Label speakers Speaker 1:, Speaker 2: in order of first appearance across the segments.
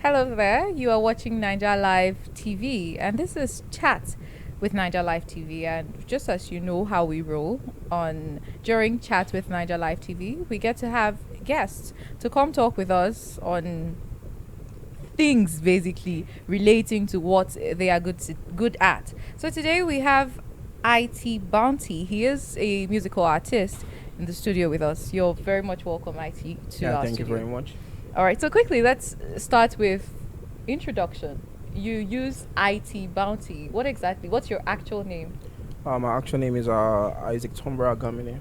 Speaker 1: Hello there. You are watching Naija Live TV, and this is Chat with Naija Live TV. And just as you know how we roll on during Chat with Naija Live TV, we get to have guests to come talk with us on things basically relating to what they are good at. So today we have Itee Bounty. He is a musical artist in the studio with us. You're very much welcome, Itee, to our
Speaker 2: Thank you
Speaker 1: studio.
Speaker 2: very much.
Speaker 1: All right, so quickly, let's start with introduction. You use Itee Bounty. What's your actual name?
Speaker 2: My actual name is Isaac Tombra Agamine.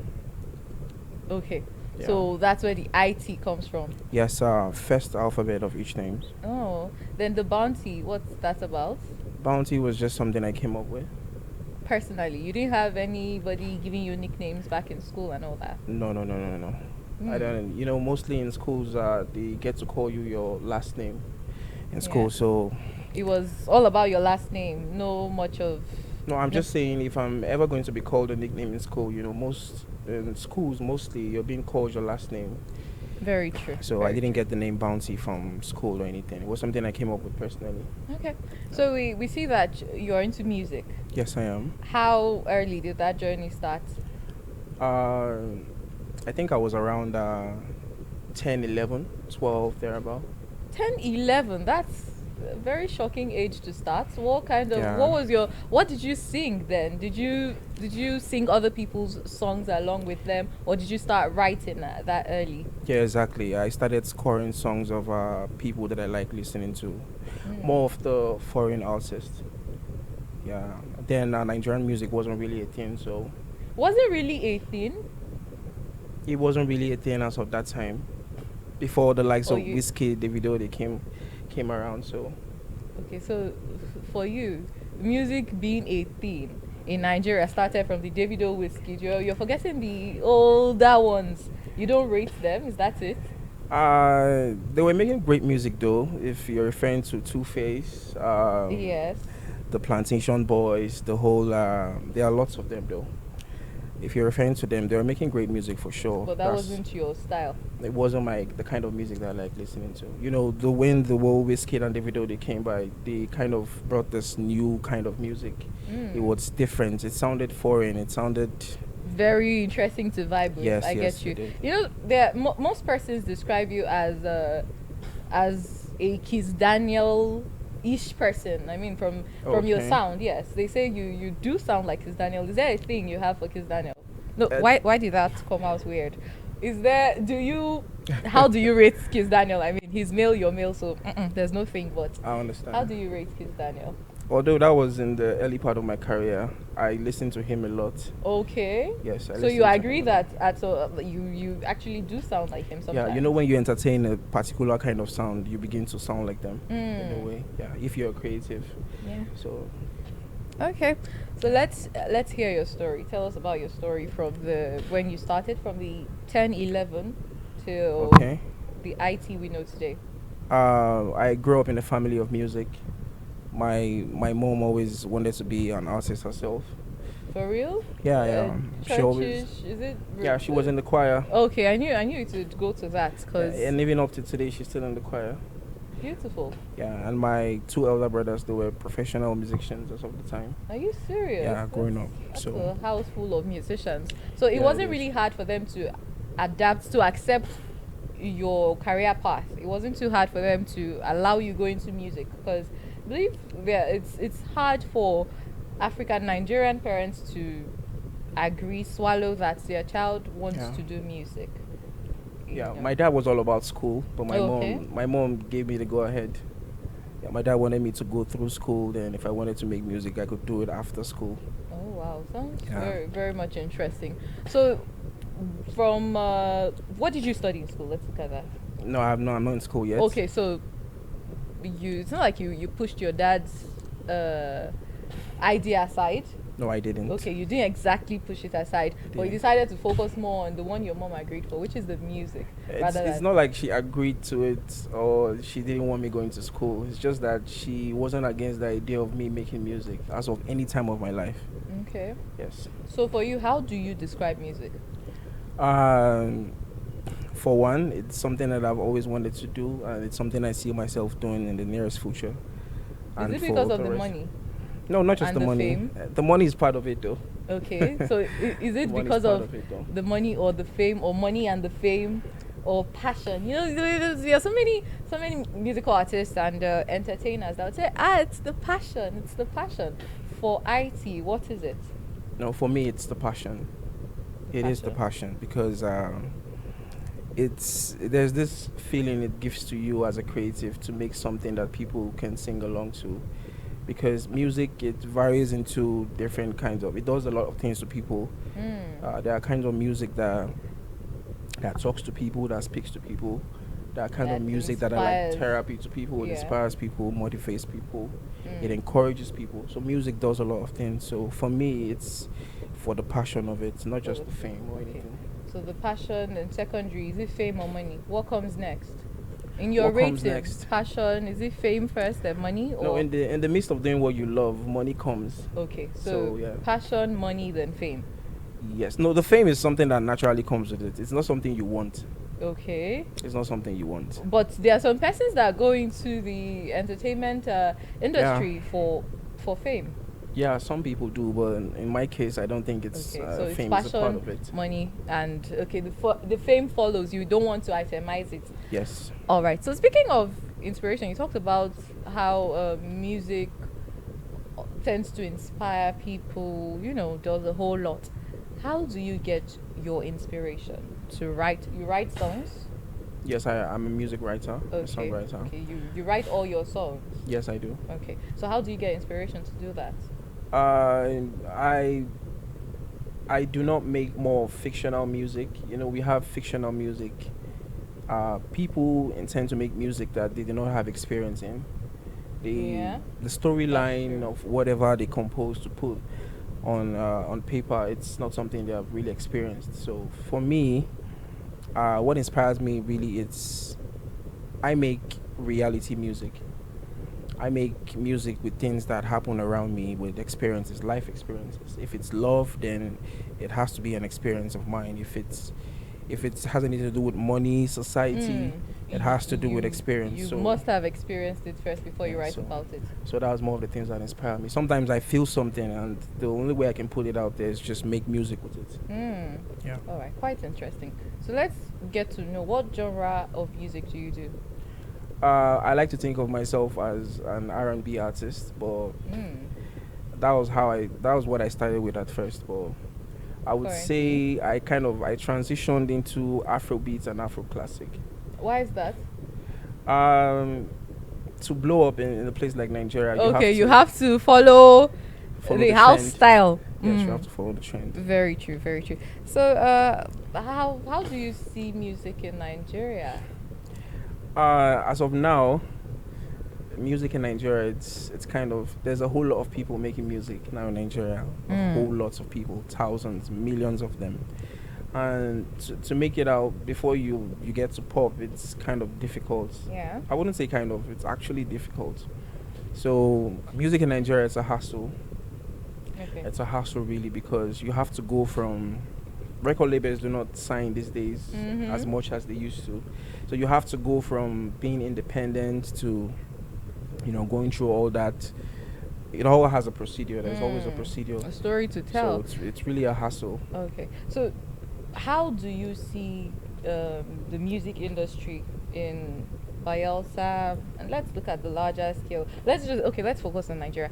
Speaker 1: Okay,
Speaker 2: Yeah.
Speaker 1: so that's where the IT comes from.
Speaker 2: Yes, first alphabet of each name.
Speaker 1: Oh, then the Bounty, what's that about?
Speaker 2: Bounty was just something I came up with.
Speaker 1: Personally, you didn't have anybody giving you nicknames back in school and all that?
Speaker 2: No. I don't. Mostly in schools, they get to call you your last name in school.
Speaker 1: Yeah.
Speaker 2: So
Speaker 1: It was all about your last name, no much of...
Speaker 2: no, I'm just saying if I'm ever going to be called a nickname in school, most in schools mostly you're being called your last name.
Speaker 1: Very true.
Speaker 2: So
Speaker 1: very
Speaker 2: I didn't get the name Bounty from school or anything. It was something I came up with personally.
Speaker 1: Okay, so we see that you're into music.
Speaker 2: Yes, I am.
Speaker 1: How early did that journey start?
Speaker 2: I think I was around 10, 11, 12, thereabout.
Speaker 1: 10, 11, that's a very shocking age to start. What kind of
Speaker 2: Yeah.
Speaker 1: what did you sing then? Did you sing other people's songs along with them, or did you start writing that early?
Speaker 2: Yeah, exactly. I started scoring songs of people that I like listening to. More of the foreign artists. Yeah. Then Nigerian music wasn't really a thing, so
Speaker 1: Was it really a thing?
Speaker 2: it wasn't really a thing as of that time. Before the likes
Speaker 1: Oh,
Speaker 2: of Whiskey, Davido, they came around. So
Speaker 1: Okay, so for you, music being a thing in Nigeria started from the Davido whiskey. You're forgetting the older ones. You don't rate them, is that it?
Speaker 2: they were making great music though. If you're referring to Two Face,
Speaker 1: Yes.
Speaker 2: the Plantation Boys, the whole. There are lots of them though. If you're referring to them, they were making great music for sure.
Speaker 1: But that wasn't your style.
Speaker 2: It wasn't the kind of music that I like listening to. When the world Wizkid and Davido they came by, they kind of brought this new kind of music. It was different. It sounded foreign. It sounded
Speaker 1: Very interesting to vibe with.
Speaker 2: Yes,
Speaker 1: I
Speaker 2: yes,
Speaker 1: get you.
Speaker 2: it did.
Speaker 1: Most persons describe you as a Kiss Daniel ish person. I mean, from your
Speaker 2: Okay.
Speaker 1: sound, yes. They say you do sound like Kiss Daniel. Is there a thing you have for Kiss Daniel? No,
Speaker 2: Uh,
Speaker 1: why did that come out weird? Is there? How do you rate Kiss Daniel? I mean, he's male, you're male, so there's no thing. But
Speaker 2: I understand.
Speaker 1: how do you rate Kiss Daniel?
Speaker 2: Although that was in the early part of my career, I listened to him a lot.
Speaker 1: Okay.
Speaker 2: Yes, I
Speaker 1: So
Speaker 2: listened
Speaker 1: you
Speaker 2: to
Speaker 1: agree
Speaker 2: him.
Speaker 1: that you actually do sound like him sometimes.
Speaker 2: Yeah, when you entertain a particular kind of sound, you begin to sound like them in a
Speaker 1: Mm.
Speaker 2: way. Yeah, if you're creative.
Speaker 1: Yeah.
Speaker 2: So
Speaker 1: Okay. So let's hear your story. Tell us about your story from when you started from the 10, 11 till
Speaker 2: okay.
Speaker 1: the IT we know today.
Speaker 2: I grew up in a family of music. My mom always wanted to be an artist herself.
Speaker 1: For real?
Speaker 2: Yeah. She always.
Speaker 1: Churchish, is it?
Speaker 2: Yeah, she was in the choir.
Speaker 1: Okay, I knew you to go to that because
Speaker 2: And even up to today, she's still in the choir.
Speaker 1: beautiful.
Speaker 2: Yeah, and my two elder brothers, they were professional musicians as of the time.
Speaker 1: Are you serious?
Speaker 2: Yeah, growing up.
Speaker 1: That's
Speaker 2: So
Speaker 1: a house full of musicians. So it
Speaker 2: Yeah,
Speaker 1: wasn't
Speaker 2: it is.
Speaker 1: really hard for them to adapt to accept your career path. It wasn't too hard for them to allow you go into music because I believe it's hard for African Nigerian parents to swallow that their child wants
Speaker 2: Yeah.
Speaker 1: to do music. You
Speaker 2: yeah,
Speaker 1: know.
Speaker 2: my dad was all about school, but
Speaker 1: Okay.
Speaker 2: my mom gave me the go ahead. Yeah, my dad wanted me to go through school. Then, if I wanted to make music, I could do it after school.
Speaker 1: Oh wow, sounds
Speaker 2: Yeah.
Speaker 1: very very much interesting. So, from what did you study in school? Let's look at that.
Speaker 2: No, I'm not in school yet.
Speaker 1: Okay, so it's not like you pushed your dad's idea aside.
Speaker 2: No, I didn't.
Speaker 1: Okay, you didn't exactly push it aside, but you
Speaker 2: didn't.
Speaker 1: decided to focus more on the one your mom agreed for, which is the music.
Speaker 2: It's not like she agreed to it or she didn't want me going to school. It's just that she wasn't against the idea of me making music as of any time of my life.
Speaker 1: Okay.
Speaker 2: Yes.
Speaker 1: So for you, how do you describe music?
Speaker 2: Um, For one, it's something that I've always wanted to do, and it's something I see myself doing in the nearest future.
Speaker 1: Is
Speaker 2: And
Speaker 1: it because
Speaker 2: for
Speaker 1: of
Speaker 2: the
Speaker 1: the
Speaker 2: rest,
Speaker 1: money
Speaker 2: no, not just
Speaker 1: and
Speaker 2: the
Speaker 1: the
Speaker 2: money.
Speaker 1: fame?
Speaker 2: The money is part of it, though.
Speaker 1: Okay, so is
Speaker 2: The
Speaker 1: it
Speaker 2: money is
Speaker 1: because
Speaker 2: part
Speaker 1: of
Speaker 2: of it, though.
Speaker 1: the money or the fame, or money and the fame, or passion? You know, there are so many musical artists and entertainers that would say, it's the passion, it's the passion. For IT, what is it?
Speaker 2: No, for me, it's the passion.
Speaker 1: The
Speaker 2: It is the
Speaker 1: passion.
Speaker 2: passion because it's there's this feeling it gives to you as a creative to make something that people can sing along to, because music, it varies into different kinds of, it does a lot of things to people. There are kinds of music that talks to people, that speaks to people. There are kind of
Speaker 1: That
Speaker 2: music that are like
Speaker 1: inspires.
Speaker 2: therapy to people. It
Speaker 1: Yeah.
Speaker 2: inspires people, motivates people, it
Speaker 1: Mm.
Speaker 2: encourages people. So music does a lot of things. So for me, it's for the passion of it, not
Speaker 1: For
Speaker 2: just
Speaker 1: the
Speaker 2: the fame or
Speaker 1: okay.
Speaker 2: anything.
Speaker 1: So the passion and secondary, is it fame or money? What comes next? In your
Speaker 2: What comes
Speaker 1: rating,
Speaker 2: next?
Speaker 1: passion, is it fame first then money,
Speaker 2: No,
Speaker 1: or
Speaker 2: in the midst of doing what you love, money comes.
Speaker 1: okay, so
Speaker 2: So yeah.
Speaker 1: passion, money, then fame.
Speaker 2: Yes. No, the fame is something that naturally comes with it. It's not something you want.
Speaker 1: Okay.
Speaker 2: It's not something you want.
Speaker 1: But there are some persons that go into the entertainment industry for fame.
Speaker 2: Yeah, some people do, but in my case, I don't think it's
Speaker 1: Okay, so it's
Speaker 2: fame is a part
Speaker 1: passion,
Speaker 2: of it.
Speaker 1: money, and okay, the fame follows. You don't want to itemize it.
Speaker 2: Yes.
Speaker 1: All right. So speaking of inspiration, you talked about how music tends to inspire people. You know, does a whole lot. How do you get your inspiration to write? You write songs.
Speaker 2: Yes, I'm a music writer, a
Speaker 1: Okay.
Speaker 2: songwriter.
Speaker 1: Okay. You write all your songs.
Speaker 2: Yes, I do.
Speaker 1: Okay. So how do you get inspiration to do that?
Speaker 2: Uh, I I do not make more fictional music. You know, we have fictional music. People intend to make music that they do not have experience in.
Speaker 1: Yeah.
Speaker 2: The
Speaker 1: That's
Speaker 2: storyline
Speaker 1: true.
Speaker 2: of whatever they compose to put on paper, it's not something they have really experienced. So for me, what inspires me really, it's I make reality music. I make music with things that happen around me, with experiences, life experiences. If it's love, then it has to be an experience of mine. If it has anything to do with money, society, it has to do with experience.
Speaker 1: You
Speaker 2: So
Speaker 1: must have experienced it first before you
Speaker 2: yeah,
Speaker 1: write
Speaker 2: so
Speaker 1: about it.
Speaker 2: so that was more of the things that inspire me. Sometimes I feel something, and the only way I can put it out there is just make music with it. Yeah.
Speaker 1: All right, quite interesting. So let's get to know, what genre of music do you do?
Speaker 2: I like to think of myself as an R&B artist, but that was what I started with at first. But I would
Speaker 1: Currently?
Speaker 2: say I transitioned into Afrobeats and Afro classic.
Speaker 1: Why is that?
Speaker 2: Um, to blow up in a place like Nigeria,
Speaker 1: Okay, you
Speaker 2: you
Speaker 1: have to follow
Speaker 2: follow
Speaker 1: the
Speaker 2: the
Speaker 1: house
Speaker 2: trend.
Speaker 1: style.
Speaker 2: Yes, you have to follow the trend.
Speaker 1: Very true, very true. So, how do you see music in Nigeria?
Speaker 2: As of now, music in Nigeria, it's kind of, there's a whole lot of people making music now in Nigeria. A whole lots of people, thousands, millions of them. And to make it out before you get to pop, it's kind of difficult.
Speaker 1: Yeah.
Speaker 2: I wouldn't say kind of, it's actually difficult. So music in Nigeria, it's a hassle.
Speaker 1: Okay.
Speaker 2: It's a hassle really, because you have to go from, record labels do not sign these days as much as they used to. So you have to go from being independent to, going through all that. It all has a procedure. There's always a procedure.
Speaker 1: A story to tell.
Speaker 2: So it's really a hassle.
Speaker 1: Okay. So, how do you see the music industry in Bayelsa? And let's look at the larger scale. Let's focus on Nigeria.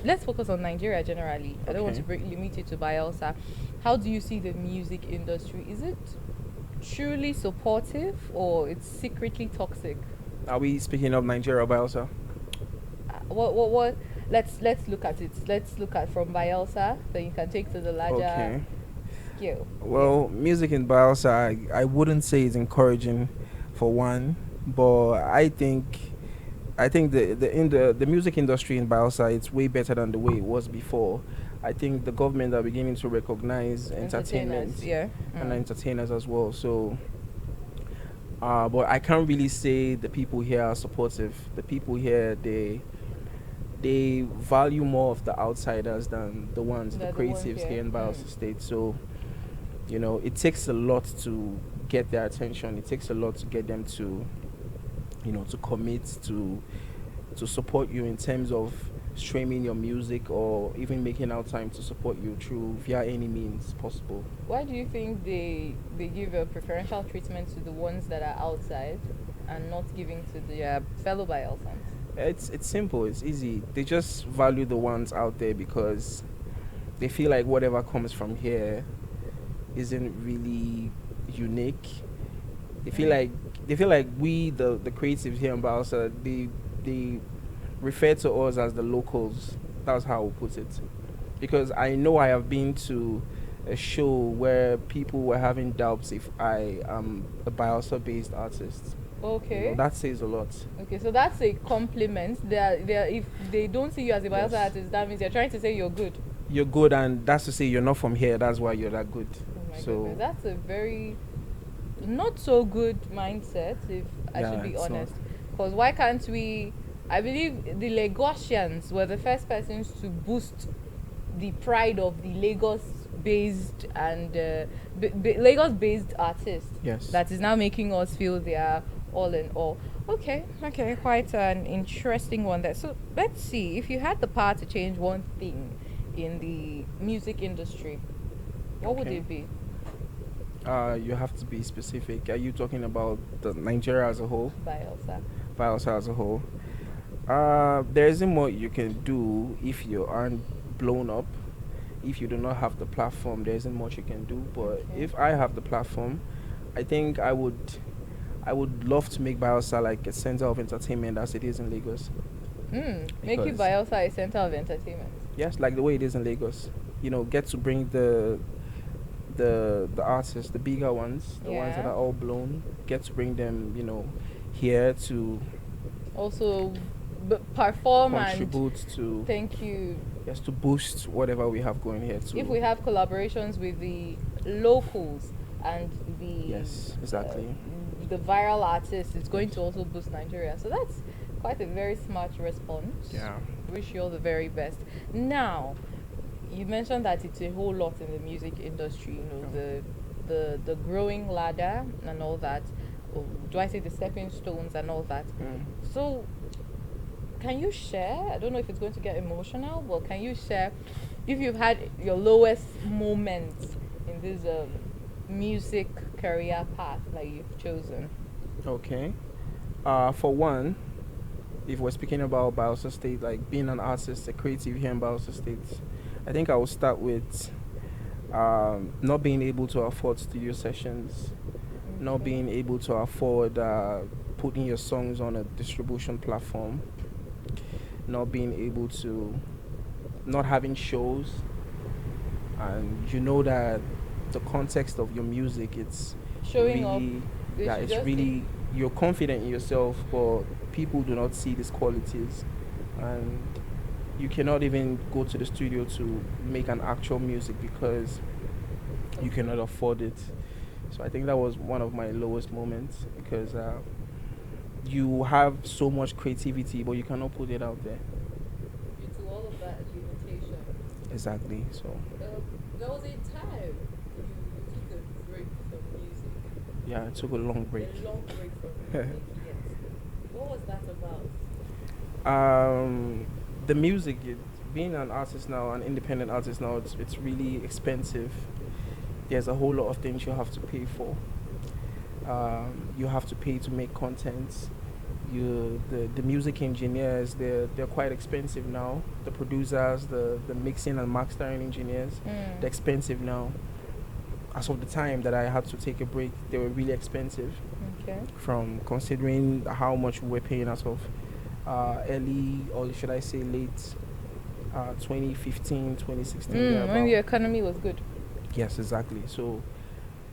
Speaker 1: Let's focus on Nigeria generally. I don't want to
Speaker 2: Okay.
Speaker 1: limit it to Bayelsa. How do you see the music industry? Is it truly supportive, or it's secretly toxic?
Speaker 2: Are we speaking of Nigeria or Bielsa?
Speaker 1: What? Let's look at it. Let's look at from Bayelsa, then you can take to the larger
Speaker 2: Okay.
Speaker 1: scale.
Speaker 2: Well, music in Bielsa, I wouldn't say it's encouraging, for one, but I think the music industry in Bielsa, it's way better than the way it was before. I think the government are beginning to recognize entertainment
Speaker 1: Yeah.
Speaker 2: and entertainers as well. So, but I can't really say the people here are supportive. The people here, they value more of the outsiders than the
Speaker 1: They're the ones
Speaker 2: creatives
Speaker 1: here.
Speaker 2: here in Bielsa State. So, it takes a lot to get their attention. It takes a lot to get them to, to commit to support you in terms of streaming your music or even making out time to support you through via any means possible.
Speaker 1: Why do you think they give a preferential treatment to the ones that are outside and not giving to their fellow Bielsans?
Speaker 2: It's simple. It's easy. They just value the ones out there because they feel like whatever comes from here isn't really unique. They feel like we the creatives here in Bausa, they refer to us as the locals. That's how I would put it. Because I know I have been to a show where people were having doubts if I am a Bausa based artist.
Speaker 1: Okay.
Speaker 2: That says a lot.
Speaker 1: Okay, so that's a compliment. They're if they don't see you as a Bielsa
Speaker 2: Yes.
Speaker 1: artist, that means they're trying to say you're good.
Speaker 2: You're good, and that's to say you're not from here. That's why you're that good.
Speaker 1: Oh my
Speaker 2: So
Speaker 1: goodness, that's a very not so good mindset, if I
Speaker 2: Yeah,
Speaker 1: should be
Speaker 2: it's not.
Speaker 1: honest. Because why can't we? I believe the Lagosians were the first persons to boost the pride of the Lagos-based and Lagos-based artists.
Speaker 2: yes.
Speaker 1: That is now making us feel they are all in all. Okay, quite an interesting one there. So let's see, if you had the power to change one thing in the music industry, what would
Speaker 2: Okay.
Speaker 1: it be?
Speaker 2: You have to be specific. Are you talking about the Nigeria as a whole,
Speaker 1: Bielsa.
Speaker 2: Bielsa as a whole? There isn't more you can do if you aren't blown up. If you do not have the platform, there isn't much you can do. But
Speaker 1: Okay.
Speaker 2: if I have the platform, I think I would love to make Bielsa like a center of entertainment as it is in Lagos.
Speaker 1: Make you
Speaker 2: Because-
Speaker 1: Bielsa a center of entertainment.
Speaker 2: Yes, like the way it is in Lagos. Get to bring the artists, the bigger ones, the ones that
Speaker 1: Yeah.
Speaker 2: are all blown, get to bring them, here to
Speaker 1: Also, perform and
Speaker 2: contribute to
Speaker 1: thank you.
Speaker 2: yes, to boost whatever we have going here too.
Speaker 1: If we have collaborations with the locals and the
Speaker 2: Yes, exactly.
Speaker 1: the viral artists, it's going to also boost Nigeria. So that's quite a very smart response.
Speaker 2: Yeah.
Speaker 1: Wish you all the very best. Now, you mentioned that it's a whole lot in the music industry. The growing ladder and all that. Or do I say the stepping stones and all that? So, can you share? I don't know if it's going to get emotional, but can you share if you've had your lowest moments in this music career path that you've chosen?
Speaker 2: Okay. For one, if we're speaking about Bielsa State, like being an artist, a creative here in Bielsa State, I think I will start with not being able to afford studio sessions, not being able to afford putting your songs on a distribution platform, not being able to, not having shows, and that the context of your music, it's
Speaker 1: Showing up.
Speaker 2: really,
Speaker 1: They
Speaker 2: yeah,
Speaker 1: should
Speaker 2: it's
Speaker 1: just
Speaker 2: really, you're confident in yourself, but people do not see these qualities, and you cannot even go to the studio to make an actual music because you cannot afford it. So I think that was one of my lowest moments because you have so much creativity, but you cannot put it out there.
Speaker 1: Due to all of that limitation.
Speaker 2: Exactly. So
Speaker 1: There was a time you took a break from music.
Speaker 2: yeah, I took a long break.
Speaker 1: A long break from music, yes. What was that about?
Speaker 2: The music, being an artist now, an independent artist now, it's really expensive. There's a whole lot of things you have to pay for. You have to pay to make content. The music engineers, they're quite expensive now. The producers, the mixing and mastering engineers, they're expensive now. As of the time that I had to take a break, they were really expensive.
Speaker 1: Okay.
Speaker 2: From considering how much we were paying as of early, or should I say late 2015, 2016.
Speaker 1: When
Speaker 2: thereabout.
Speaker 1: the economy was good.
Speaker 2: Yes, exactly. So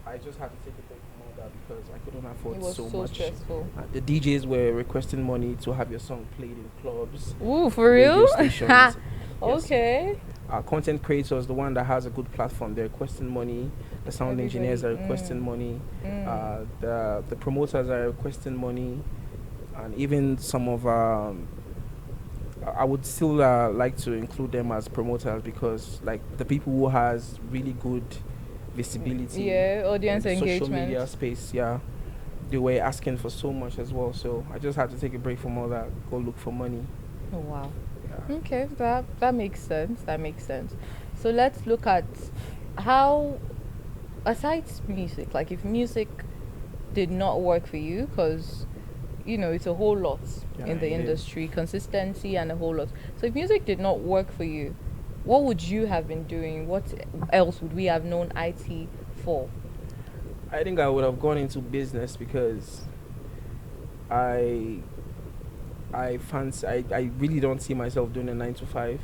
Speaker 2: I just had to take a break from all that because I couldn't afford
Speaker 1: It was
Speaker 2: so
Speaker 1: so
Speaker 2: much.
Speaker 1: stressful.
Speaker 2: The DJs were requesting money to have your song played in clubs.
Speaker 1: Ooh, for
Speaker 2: radio
Speaker 1: real?
Speaker 2: stations. Yes.
Speaker 1: Okay.
Speaker 2: Content creators, the one that has a good platform, they're requesting money. The sound engineers are
Speaker 1: Everybody,
Speaker 2: requesting money.
Speaker 1: Mm.
Speaker 2: The promoters are requesting money, and even some of I would still like to include them as promoters because like the people who has really good visibility.
Speaker 1: Yeah, audience
Speaker 2: The social media
Speaker 1: engagement.
Speaker 2: space. Yeah, they were asking for so much as well. So I just had to take a break from all that. Go look for money.
Speaker 1: Oh wow.
Speaker 2: Yeah.
Speaker 1: Okay, that makes sense. That makes sense. So let's look at how, aside music, like if music did not work for you, because it's a whole lot
Speaker 2: Yeah,
Speaker 1: in the
Speaker 2: it is.
Speaker 1: industry, consistency and a whole lot. So if music did not work for you, what would you have been doing? What else would we have known IT for?
Speaker 2: I think I would have gone into business because I I really don't see myself doing a 9 to 5.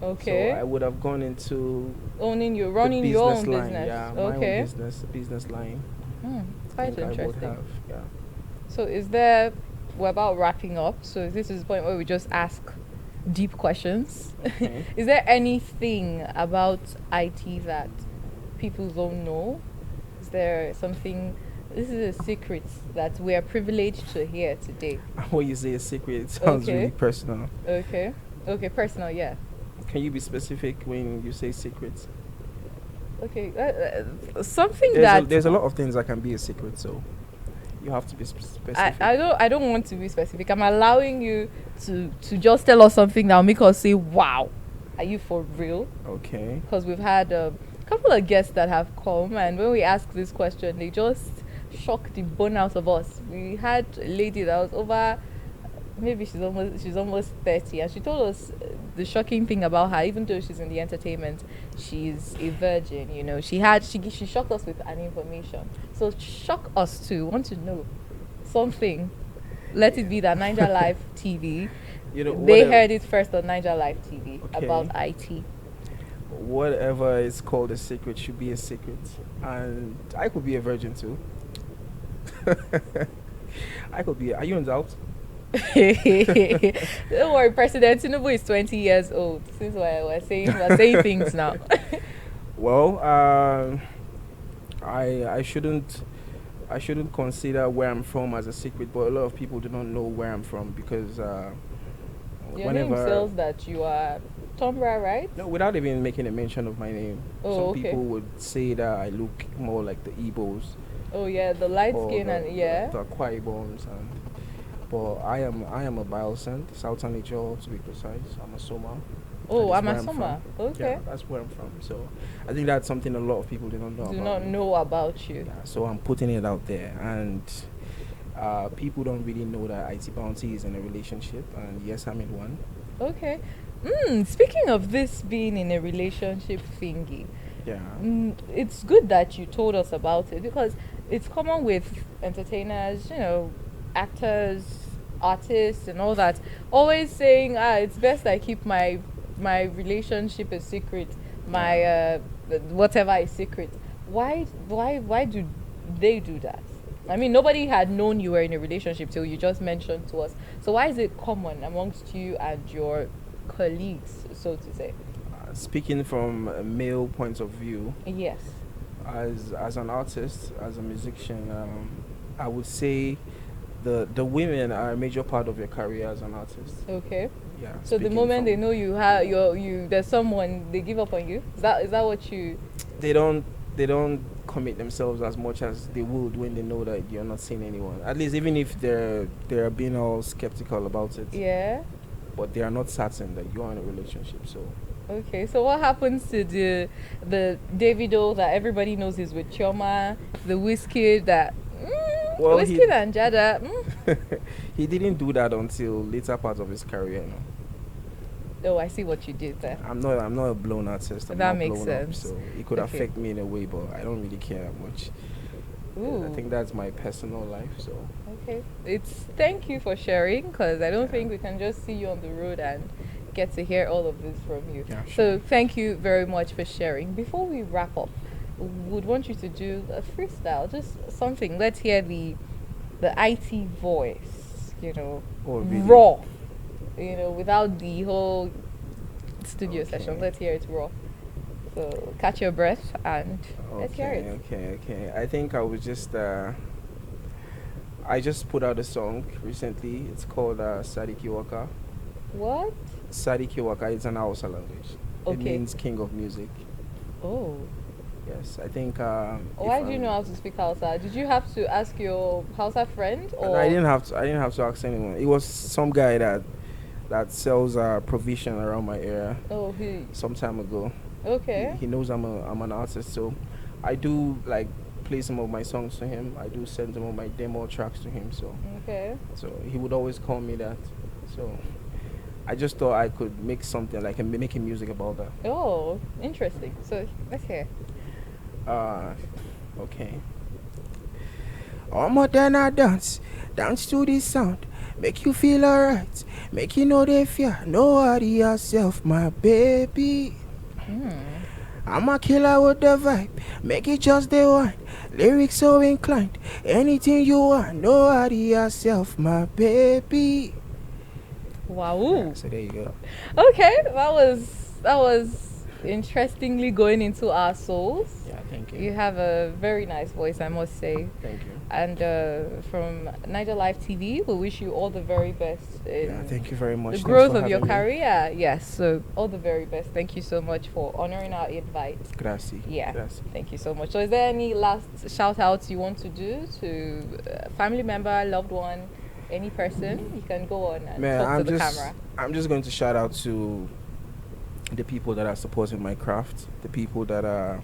Speaker 2: So
Speaker 1: Okay.
Speaker 2: I would have gone into the
Speaker 1: Running your
Speaker 2: business
Speaker 1: own
Speaker 2: line.
Speaker 1: business.
Speaker 2: Yeah, my own
Speaker 1: Okay.
Speaker 2: business line.
Speaker 1: It's
Speaker 2: I
Speaker 1: quite
Speaker 2: think I would
Speaker 1: interesting.
Speaker 2: have. Yeah.
Speaker 1: So we're about wrapping up. So this is the point where we just ask deep questions.
Speaker 2: Okay.
Speaker 1: Is there anything about IT that people don't know? Is there something, this is a secret that we are privileged to hear today?
Speaker 2: When you say a secret, it sounds
Speaker 1: Okay.
Speaker 2: really personal.
Speaker 1: Okay. Okay, personal, yeah.
Speaker 2: Can you be specific when you say secrets?
Speaker 1: Okay. Something that
Speaker 2: There's a lot of things that can be a secret, so you have to be specific.
Speaker 1: I don't want to be specific. I'm allowing you to just tell us something that'll make us say, "Wow, are you for real?"
Speaker 2: Okay.
Speaker 1: Because we've had a couple of guests that have come, and when we ask this question, they just shock the bone out of us. We had a lady that was over, maybe she's almost 30, and she told us the shocking thing about her. Even though she's in the entertainment, she's a virgin. She shocked us with an information. So shock us too. Want to know something? Let it be that Naija Live TV.
Speaker 2: You know,
Speaker 1: They
Speaker 2: whatever,
Speaker 1: heard it first on Naija Live TV
Speaker 2: Okay.
Speaker 1: about IT.
Speaker 2: whatever is called a secret should be a secret, and I could be a virgin too. I could be. Are you in doubt?
Speaker 1: Don't worry, President Tinubu is 20 years old. Since we're saying things now.
Speaker 2: Well, I shouldn't consider where I'm from as a secret, but a lot of people do not know where I'm from because
Speaker 1: Your name says that you are Tombra, right?
Speaker 2: no, without even making a mention of my name,
Speaker 1: Oh,
Speaker 2: some
Speaker 1: okay.
Speaker 2: people would say that I look more like the Igbos
Speaker 1: Oh yeah, the light
Speaker 2: or
Speaker 1: skin and yeah.
Speaker 2: the Akwa Iboms, but I am a Bioscent, Southern Ijaw to be precise. I'm a Soma.
Speaker 1: Oh,
Speaker 2: That is
Speaker 1: I'm
Speaker 2: where
Speaker 1: a
Speaker 2: I'm
Speaker 1: Soma.
Speaker 2: from.
Speaker 1: Okay.
Speaker 2: Yeah, that's where I'm from. So I think that's something a lot of people do not know
Speaker 1: Do
Speaker 2: about
Speaker 1: not
Speaker 2: me.
Speaker 1: know about you.
Speaker 2: Yeah, so I'm putting it out there, and people don't really know that IT Bounty is in a relationship, and yes, I'm in one.
Speaker 1: Okay. Speaking of this being in a relationship thingy,
Speaker 2: Yeah.
Speaker 1: it's good that you told us about it because it's common with entertainers, actors, artists, and all that, always saying, it's best I keep my relationship a secret, my whatever is secret. Why do they do that? I mean, nobody had known you were in a relationship till you just mentioned to us. So why is it common amongst you and your colleagues, so to say?
Speaker 2: Speaking from a male point of view,
Speaker 1: Yes.
Speaker 2: as an artist, as a musician, I would say the women are a major part of your career as an artist.
Speaker 1: Okay.
Speaker 2: Yeah.
Speaker 1: So the
Speaker 2: speaking
Speaker 1: moment they
Speaker 2: from-
Speaker 1: know there's someone, they give up on you. Is that what you?
Speaker 2: they don't commit themselves as much as they would when they know that you're not seeing anyone. At least even if they're being all skeptical about it,
Speaker 1: Yeah.
Speaker 2: but they are not certain that you are in a relationship. So
Speaker 1: Okay. So what happens to the Davido that everybody knows is with Chioma, the Whiskey that
Speaker 2: Well,
Speaker 1: Whiskey and Jada?
Speaker 2: he didn't do that until later part of his career.
Speaker 1: Oh, I see what you did there.
Speaker 2: I'm not a blown artist. I'm
Speaker 1: That
Speaker 2: not
Speaker 1: makes
Speaker 2: blown
Speaker 1: sense.
Speaker 2: Up, so it could
Speaker 1: Okay.
Speaker 2: affect me in a way, but I don't really care that much.
Speaker 1: Ooh.
Speaker 2: I think that's my personal life. So
Speaker 1: Okay. Thank you for sharing because I don't
Speaker 2: Yeah.
Speaker 1: think we can just see you on the road and get to hear all of this from you.
Speaker 2: Yeah,
Speaker 1: So
Speaker 2: sure.
Speaker 1: thank you very much for sharing. Before we wrap up, would want you to do a freestyle, just something. Let's hear the IT voice,
Speaker 2: Oh, really?
Speaker 1: raw, without the whole studio
Speaker 2: Okay.
Speaker 1: session. Let's hear it raw. So catch your breath and let's hear it.
Speaker 2: Okay. I think I was just I just put out a song recently. It's called Sadiki Waka.
Speaker 1: What?
Speaker 2: Sadiki Waka is an Hausa language. It
Speaker 1: Okay.
Speaker 2: means king of music.
Speaker 1: Oh.
Speaker 2: Yes, I think.
Speaker 1: Why do you know how to speak Hausa? Did you have to ask your Hausa friend
Speaker 2: And
Speaker 1: or?
Speaker 2: I didn't have to. I didn't have to ask anyone. It was some guy that sells provision around my area
Speaker 1: Oh, he.
Speaker 2: some time ago.
Speaker 1: Okay.
Speaker 2: He knows I'm an artist, so I do like play some of my songs to him. I do send some of my demo tracks to him.
Speaker 1: Okay.
Speaker 2: So he would always call me that. So I just thought I could make something like making music about that.
Speaker 1: Oh, interesting. So let's hear.
Speaker 2: Uh, okay. All more than I dance to this sound, make you feel alright, make you know they fear, nobody yourself, my baby. I'm a killer with the vibe, make it just the one. Lyrics so inclined, anything you want, nobody yourself, my baby.
Speaker 1: Wow.
Speaker 2: Yeah, so there you go.
Speaker 1: Okay, that was interestingly going into our souls.
Speaker 2: Yeah, thank you.
Speaker 1: You have a very nice voice, I must say.
Speaker 2: Thank you.
Speaker 1: And from Naija Live TV, we wish you all the very best in
Speaker 2: Yeah, thank you very much.
Speaker 1: the
Speaker 2: Thanks
Speaker 1: growth
Speaker 2: for
Speaker 1: of your
Speaker 2: having me.
Speaker 1: career. Yes, so all the very best. Thank you so much for honoring our invite.
Speaker 2: Grazie.
Speaker 1: Yeah,
Speaker 2: Grazie.
Speaker 1: thank you so much. So, is there any last shout outs you want to do to a family member, loved one, any person? You can go on and
Speaker 2: Man,
Speaker 1: talk to the camera.
Speaker 2: I'm just going to shout out to the people that are supporting my craft, the people that are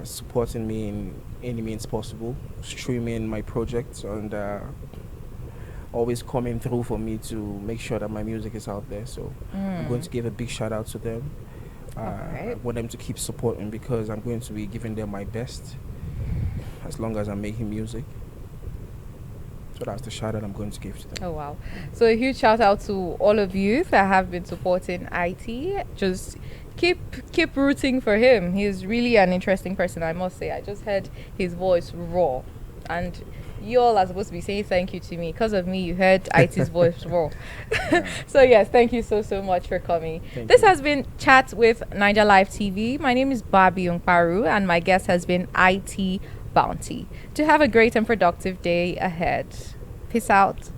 Speaker 2: supporting me in any means possible, streaming my projects and always coming through for me to make sure that my music is out there. So I'm going to give a big shout out to them. I want them to keep supporting because I'm going to be giving them my best as long as I'm making music. So that's the shout out I'm going to give to them.
Speaker 1: Oh wow. So a huge shout out to all of you that have been supporting Itee. Just keep rooting for him. He's really an interesting person, I must say. I just heard his voice raw, and you all are supposed to be saying thank you to me. Because of me, you heard Itee's voice raw. So yes, thank you so much for coming. This has been Chat with Naija Live TV. My name is Barbie Mkparu, and my guest has been Itee Bounty. To have a great and productive day ahead. Peace out.